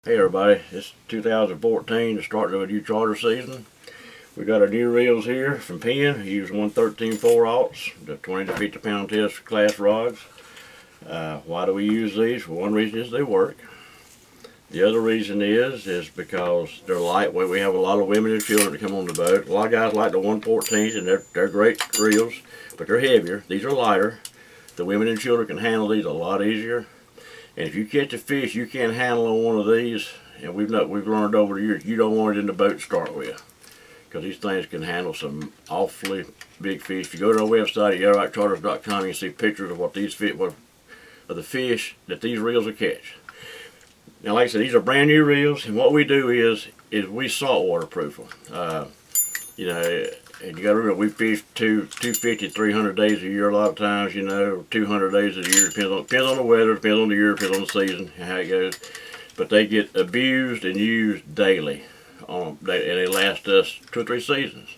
Hey everybody, it's 2014, the start of a new charter season. We got our new reels here from Penn. We use 113 4/0, the 20 to 50 pound test class rods. Why do we use these? Well, one reason is they work. The other reason is because they're lightweight. We have a lot of women and children that come on the boat. A lot of guys like the 114s, and they're great reels, but they're heavier. These are lighter. The women and children can handle these a lot easier. And if you catch a fish you can't handle on one of these, and we've learned over the years, you don't want it in the boat to start with, because these things can handle some awfully big fish. If you go to our website at YellowRockCharters.com, you can see pictures of of the fish that these reels will catch. Now, like I said, these are brand new reels, and what we do is we saltwater proof them. You know, and you got to remember, we fish 250, 300 days a year a lot of times. You know, 200 days a year. Depends on the weather, depends on the year, depends on the season, and how it goes. But they get abused and used daily, and they last us 2 or 3 seasons.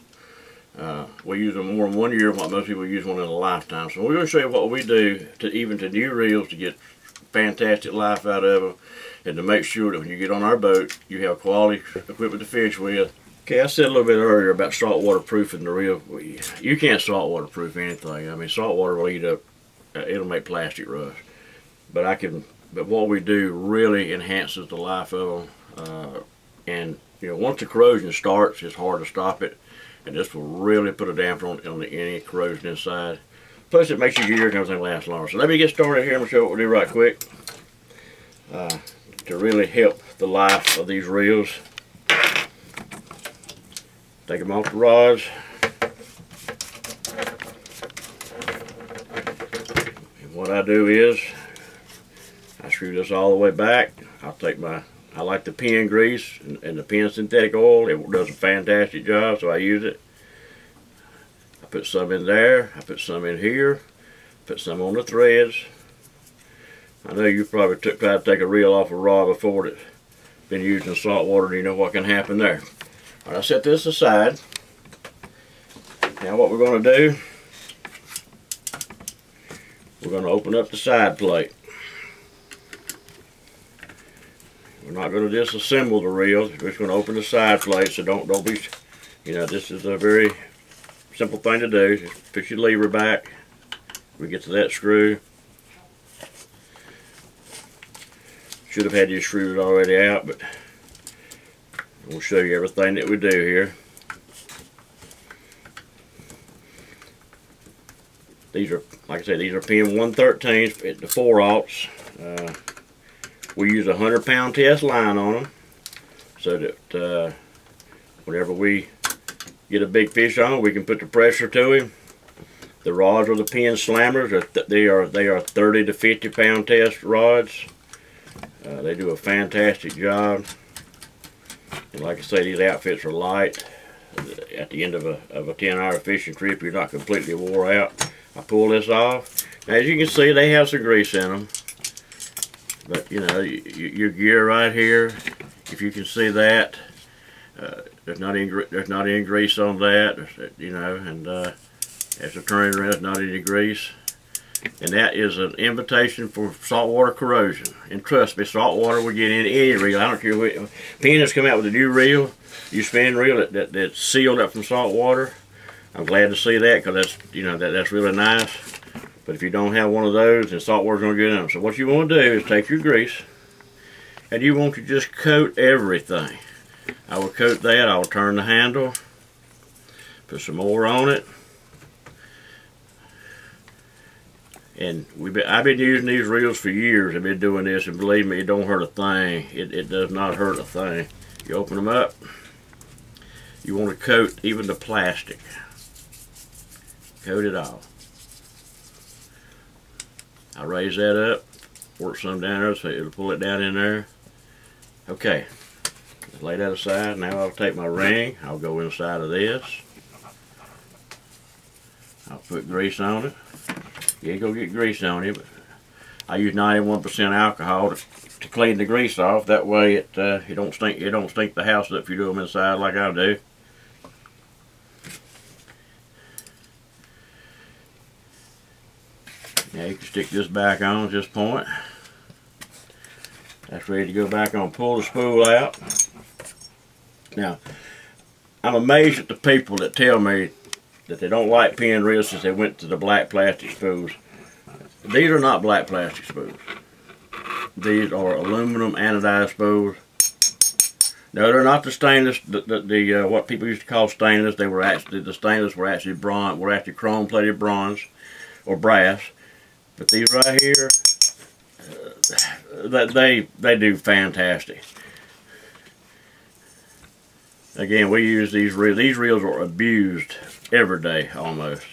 We use them more in 1 year than what most people use one in a lifetime. So we're going to show you what we do to new reels to get fantastic life out of them, and to make sure that when you get on our boat, you have quality equipment to fish with. Okay, I said a little bit earlier about saltwater proofing the reel. You can't saltwater proof anything. I mean, saltwater will eat up, it'll make plastic rust. But what we do really enhances the life of them. And you know, once the corrosion starts, it's hard to stop it. And this will really put a damper on any corrosion inside. Plus, it makes your gear and everything last longer. So let me get started here. I'm going to show you what we do right quick to really help the life of these reels. Take them off the rods. And what I do is I screw this all the way back. I like the Penn grease and the Penn synthetic oil. It does a fantastic job, so I use it. I put some in there. I put some in here. Put some on the threads. I know you probably tried to take a reel off a rod before that's been used in salt water, and you know what can happen there. All right, I set this aside. Now what we're going to do, we're going to open up the side plate. We're not going to disassemble the reels. We're just going to open the side plate, so don't be, you know, this is a very simple thing to do. Just push your lever back. We get to that screw. Should have had these screws already out, but we'll show you everything that we do here. These are, like I said, these are Penn 113s at the 4/0. We use a 100-pound test line on them, so that whenever we get a big fish on, we can put the pressure to him. The rods are the Penn slammers. They are 30 to 50 pound test rods. They do a fantastic job. And like I say, these outfits are light. At the end of a 10-hour fishing trip, you're not completely wore out. I pull this off. Now, as you can see, they have some grease in them. But you know, your gear right here, if you can see that, there's not any grease on that. You know, and as a turning around, there's not any grease. And that is an invitation for saltwater corrosion. And trust me, saltwater will get in any reel. I don't care what. Penn has come out with a new reel, new spinning reel that's sealed up from saltwater. I'm glad to see that, because that's, you know, that's really nice. But if you don't have one of those, then saltwater's going to get in them. So what you want to do is take your grease, and you want to just coat everything. I will coat that. I will turn the handle, put some more on it. And I've been using these reels for years. I've been doing this, and believe me, it don't hurt a thing. It does not hurt a thing. You open them up. You want to coat even the plastic. Coat it all. I raise that up, work some down there so it'll pull it down in there. Okay, lay that aside. Now I'll take my ring. I'll go inside of this. I'll put grease on it. You ain't gonna get grease on it, but I use 91% alcohol to clean the grease off. That way it don't stink the house up if you do them inside like I do. Now you can stick this back on at this point. That's ready to go back on. Pull the spool out. Now, I'm amazed at the people that tell me that they don't like pin reels since they went to the black plastic spools. These are not black plastic spools. These are aluminum anodized spools. No, they're not the stainless. What people used to call stainless. They were actually, the stainless were actually bronze, were actually chrome-plated bronze or brass. But these right here, they do fantastic. Again, we use these reels. These reels are abused every day almost.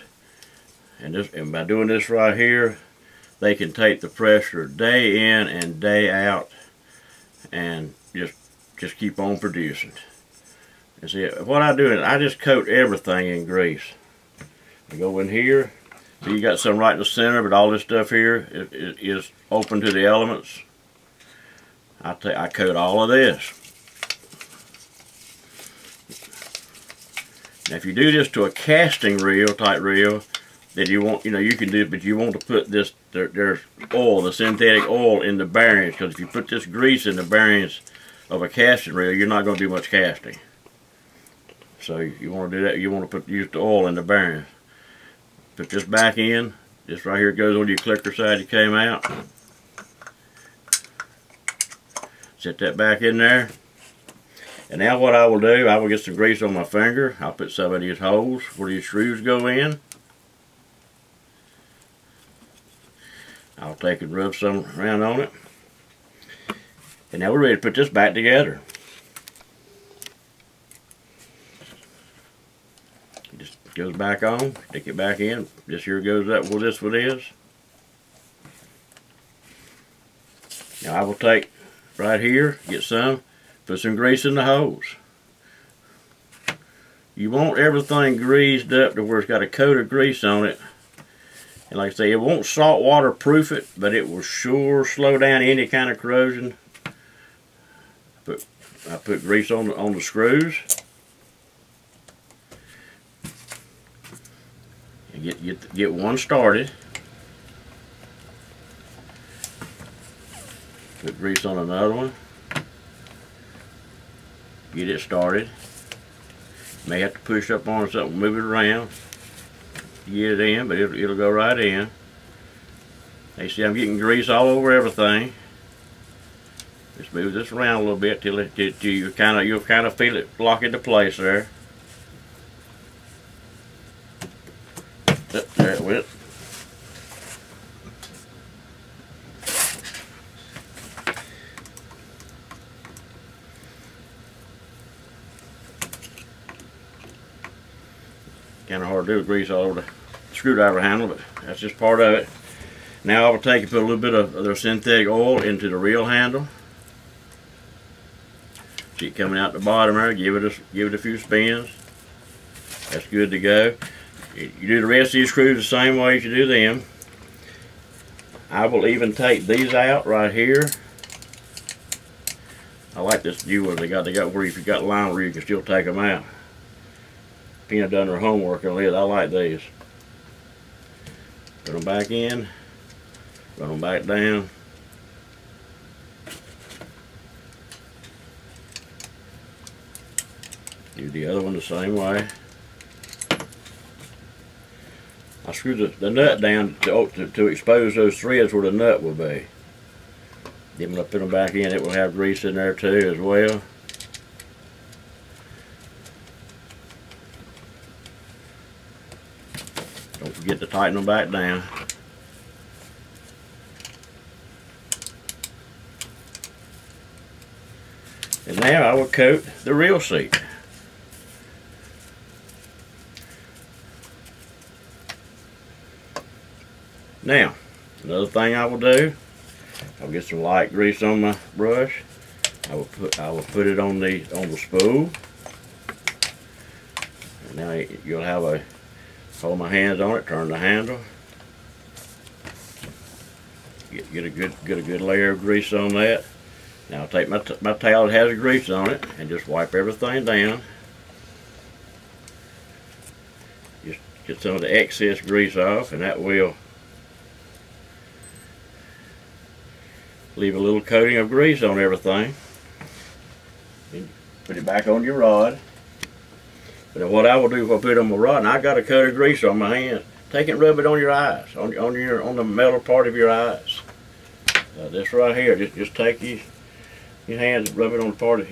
And by doing this right here, they can take the pressure day in and day out, and just keep on producing. And see, what I do is I just coat everything in grease. I go in here. So you got some right in the center, but all this stuff here is open to the elements. I coat all of this. Now, if you do this to a casting reel, type reel, then you want, you can do it, but you want to put this, there's oil, the synthetic oil in the bearings, because if you put this grease in the bearings of a casting reel, you're not going to do much casting. So you want to do that. You want to use the oil in the bearings. Put this back in. This right here goes on your clicker side you came out. Set that back in there. And now what I will do, I will get some grease on my finger. I'll put some of these holes where these screws go in. I'll take and rub some around on it. And now we're ready to put this back together. It just goes back on, stick it back in. This here goes up where this one is. Now I will take right here, get some, put some grease in the holes. You want everything greased up to where it's got a coat of grease on it. And like I say, it won't saltwater proof it, but it will sure slow down any kind of corrosion. I put grease on the screws. And get one started. Put grease on another one. Get it started. May have to push up on something, move it around to get it in, but it'll go right in. You see I'm getting grease all over everything. Just move this around a little bit till you'll kind of feel it lock into place there. There it went. Kind of hard to do with grease all over the screwdriver handle, but that's just part of it. Now I will take and put a little bit of their synthetic oil into the reel handle. See it coming out the bottom there. Give it a few spins. That's good to go. You do the rest of these screws the same way as you do them. I will even take these out right here. I like this view where they got where if you got line where you can still take them out. Pina done her homework on it. I like these. Put them back in. Run them back down. Do the other one the same way. I screw the nut down to expose those threads where the nut will be. Then when I put them back in, it will have grease in there too as well. Don't forget to tighten them back down. And now I will coat the reel seat. Now, another thing I will do, I'll get some light grease on my brush. I will put it on the spool. And now you'll have a hold my hands on it, turn the handle. Get a good layer of grease on that. Now I'll take my towel that has grease on it and just wipe everything down. Just get some of the excess grease off, and that will leave a little coating of grease on everything. Put it back on your rod. But what I will do if I put it on my rod, and I got a coat of grease on my hand, take it and rub it on your eyes, on the metal part of your eyes. This right here, just take your hands and rub it on the part of,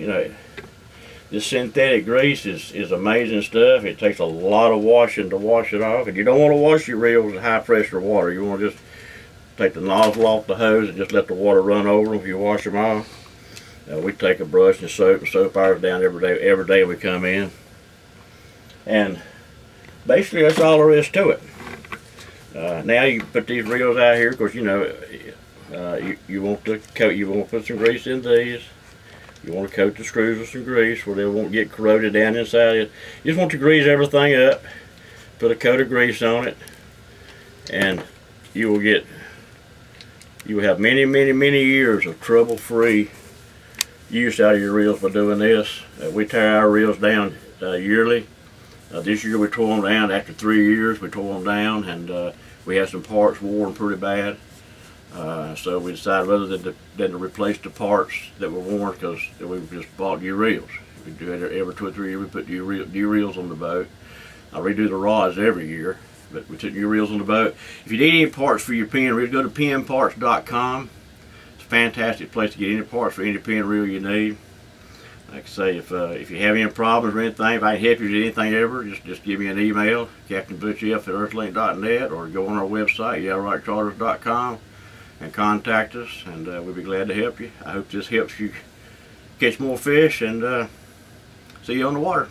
this synthetic grease is amazing stuff. It takes a lot of washing to wash it off, and you don't want to wash your reels with high pressure water. You want to just take the nozzle off the hose and just let the water run over them if you wash them off. We take a brush and soap ours down every day we come in. And basically that's all there is to it. Now you can put these reels out here, because you want to coat. You want to put some grease in these. You want to coat the screws with some grease where they won't get corroded down inside it. You just want to grease everything up. Put a coat of grease on it, and you will have many years of trouble-free use out of your reels by doing this. We tear our reels down yearly. This year we tore them down. After 3 years we tore them down, and we had some parts worn pretty bad. So we decided rather than to replace the parts that were worn, because we just bought new reels. We do it every 2 or 3 years. We put new reels on the boat. I redo the rods every year, but we took new reels on the boat. If you need any parts for your pen reel, go to penparts.com. It's a fantastic place to get any parts for any pen reel you need. Like I say, if you have any problems or anything, if I can help you with anything ever, just give me an email, captainbutchf@earthlink.net, or go on our website, yellowrockcharters.com, and contact us, and we'll be glad to help you. I hope this helps you catch more fish, and see you on the water.